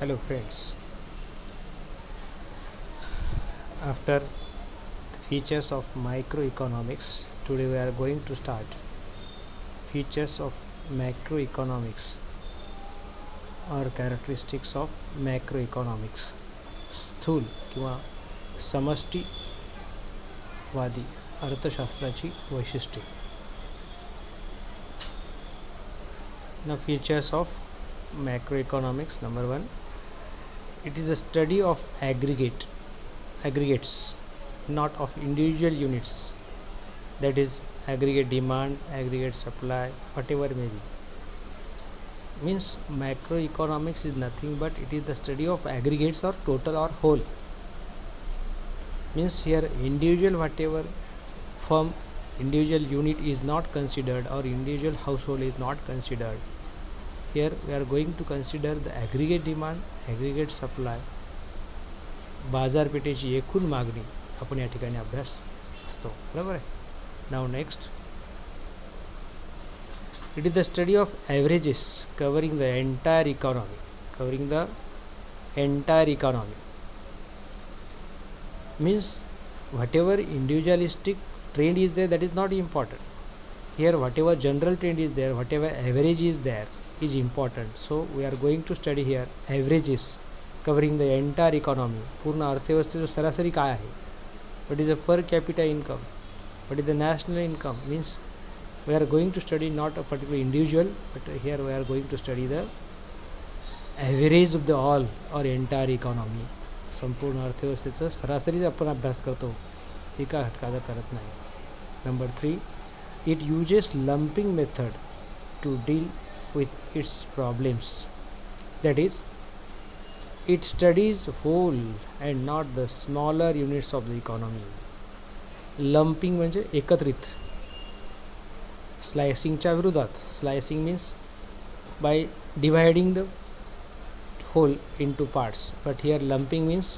Hello friends, after the features of microeconomics, today we are going to start features of macroeconomics or characteristics of macroeconomics. स्थूल किंवा समष्टीवादी अर्थशास्त्राची वैशिष्ट्ये. Now features of macroeconomics. Number 1, it is a study of aggregates, not of individual units, that is aggregate demand, aggregate supply, whatever may be. Means macroeconomics is nothing but it is the study of aggregates or total or whole. Means here individual whatever firm, individual unit is not considered or individual household is not considered. Here we are going to consider the aggregate demand, aggregate supply, बाजारपेठेची एकूण मागणी आपण या ठिकाणी अभ्यास असतो. बरोबर आहे. नाव next, it is the study of averages covering the entire economy. Means whatever individualistic trend is there, that is not important. Here whatever general trend is there, whatever average is there is important. So we are going to study here averages covering the entire economy. पूर्ण अर्थव्यवस्थेचं सरासरी काय आहे, what is the per capita income, what is the national income. Means we are going to study not a particular individual, but here we are going to study the average of the all or entire economy. संपूर्ण अर्थव्यवस्थेचं सरासरीच आपण अभ्यास करतो, एका घटकाचा करत नाही. Number 3, it uses lumping method to deal with its problems, that is it studies whole and not the smaller units of the economy. Lumping म्हणजे एकत्रित, स्लायसिंगच्या विरोधात. Slicing means by dividing the whole into parts, but here lumping means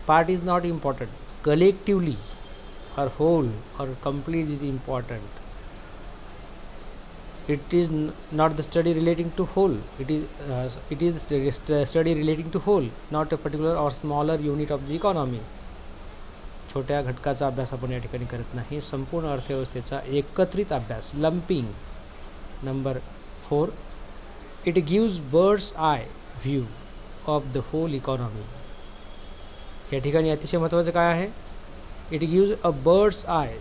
part is not important, collectively or whole or complete is important. It is not the study relating to whole, it is study relating to whole, not a particular or smaller unit of the economy. छोट्या घटकाचा अभ्यास आपण या ठिकाणी करत नाही, संपूर्ण अर्थव्यवस्थेचा एकत्रित अभ्यास, lumping. Number 4, it gives bird's eye view of the whole economy. या ठिकाणी अतिशय महत्त्वाचं काय आहे, it gives a bird's I,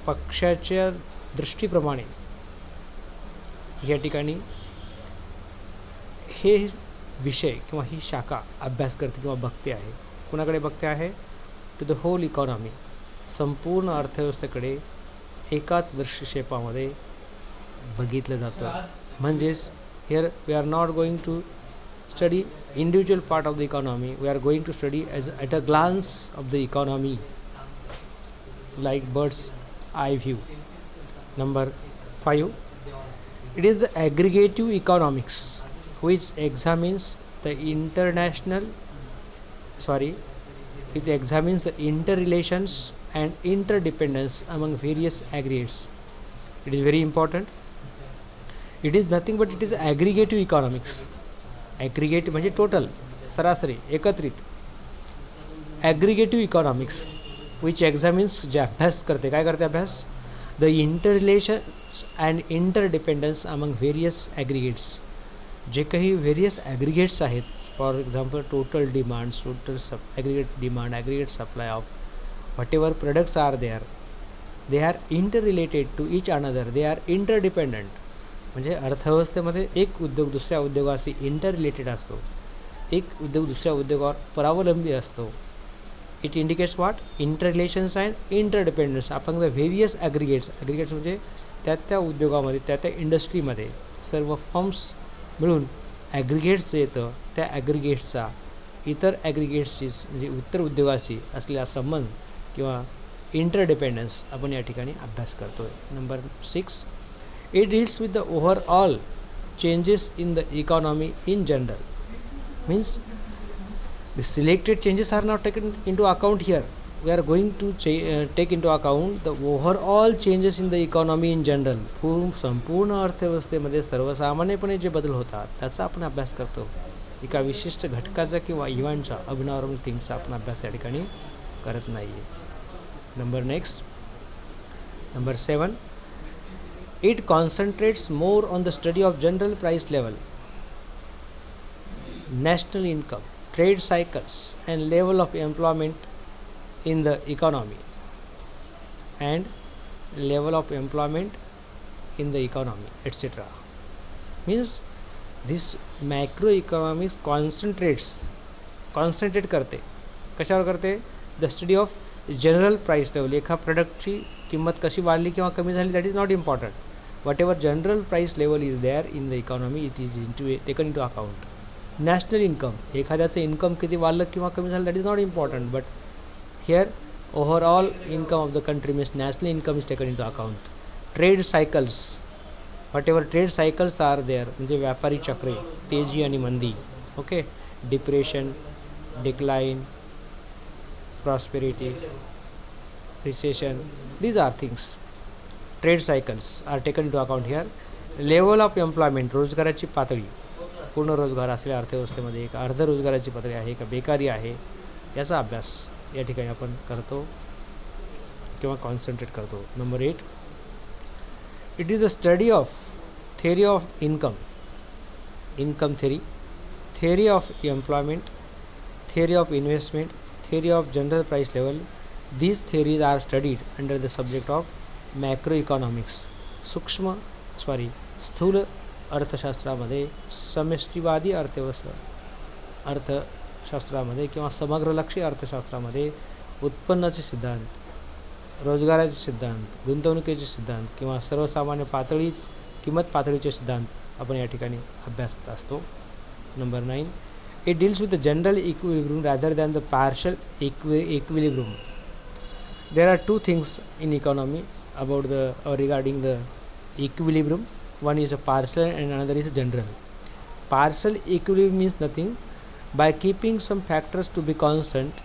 पक्षाच्या दृष्टीप्रमाणे या ठिकाणी हे विषय किंवा ही शाखा अभ्यास करते किंवा बघते आहे. कुणाकडे बघते आहे, टू द होल इकॉनॉमी, संपूर्ण अर्थव्यवस्थेकडे एकाच दृष्टिक्षेपामध्ये बघितलं जातं. म्हणजेच here we are not going to study individual part of the economy, we are going to study as at a glance of the economy, like bird's eye view. Number 5, it is the aggregative economics which examines the interrelations and interdependence among various aggregates. It is very important. It is nothing but it is aggregative economics. Aggregate म्हणजे total, सरासरी, एकत्रित. ॲग्रिगेटिव्ह economics which एक्झामिन्स, जे अभ्यास करते, काय करते अभ्यास, the interrelations and interdependence among various aggregates. जे काही व्हेरियस ॲग्रिगेट्स आहेत, for example total demands, aggregate demand, aggregate supply of whatever products are there, they are interrelated to each another, they are interdependent. म्हणजे अर्थव्यवस्थेमध्ये एक उद्योग दुसऱ्या उद्योगाशी interrelated असतो, एक उद्योग दुसऱ्या उद्योगावर परावलंबी असतो. It indicates what, interrelations and interdependence upon the various aggregates. Aggregates म्हणजे त्या उद्योगामध्ये, त्या इंडस्ट्रीमध्ये सर्व फर्म्स मिळून ॲग्रिगेट्स येतं. त्या ॲग्रिगेट्सचा इतर ॲग्रिगेट्सची म्हणजे इतर उद्योगाशी असलेला संबंध किंवा इंटरडिपेंडन्स आपण या ठिकाणी अभ्यास करतो आहे. Number 6, it deals with the overall changes in the economy in general. Means the selected changes are not taken into account here. we are going to take into account the overall changes in the economy in general. संपूर्ण अर्थव्यवस्थेमध्ये सर्वसामान्यपणे जे बदल होतात त्याचा आपण अभ्यास करतो. एका विशिष्ट घटकाचा किंवा इव्हेंटचा अबनॉर्मल थिंग्सचा आपण अभ्यास या ठिकाणी करत नाही आहे. Number 7, it concentrates more on the study of general price level, national income, trade cycles, and level of employment in the economy, etc. Means this macroeconomics concentrate करते. कशावर करते? The study of general price level. एका प्रोडक्टची किंमत कशी वाढली किंवा कमी झाली that is not important. Whatever general price level is there in the economy it is taken into account. National income, एखाद्याचं इन्कम किती वाढलं किंवा कमी झालं that is not important, but here overall income of the country means national income is taken into account. Trade cycles, what ever trade cycles R there, म्हणजे व्यापारी चक्रे, तेजी आणि मंदी, okay, depression, decline, prosperity, recession, these are things. Trade cycles are taken into account here. Level of employment, रोजगाराची पातळी, पूर्ण रोजगार असलेल्या अर्थव्यवस्थेमध्ये एक अर्ध रोजगाराची पातळी आहे का बेकारी आहे याचा अभ्यास या ठिकाणी आपण करतो किंवा कॉन्सन्ट्रेट करतो. Number 8, it is the study of theory of income theory, theory of employment, theory of investment, theory of general price level. These theories are studied under the subject of macroeconomics. स्थूल अर्थशास्त्रामध्ये, समष्टीवादी अर्थशास्त्रामध्ये किंवा समग्रलक्षी अर्थशास्त्रामध्ये उत्पन्नाचे सिद्धांत, रोजगाराचे सिद्धांत, गुंतवणुकीचे सिद्धांत किंवा सर्वसामान्य किंमत पातळीचे सिद्धांत आपण या ठिकाणी अभ्यासत असतो. Number 9, it deals with the general equilibrium rather than the partial equilibrium. There are two things in economy about regarding the equilibrium. One is a partial and another is a general. Partial equilibrium means nothing. By keeping some factors to be constant,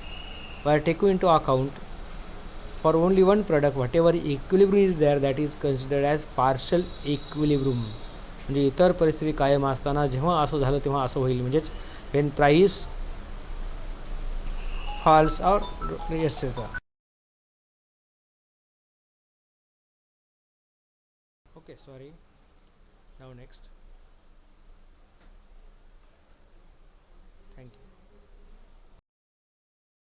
by taking into account for only one product, whatever equilibrium is there, that is considered as partial equilibrium. म्हणजे इतर परिस्थिती कायम असताना जेव्हा असं झालं तेव्हा असं होईल, म्हणजेच when price falls or etc. Okay, sorry. Now next.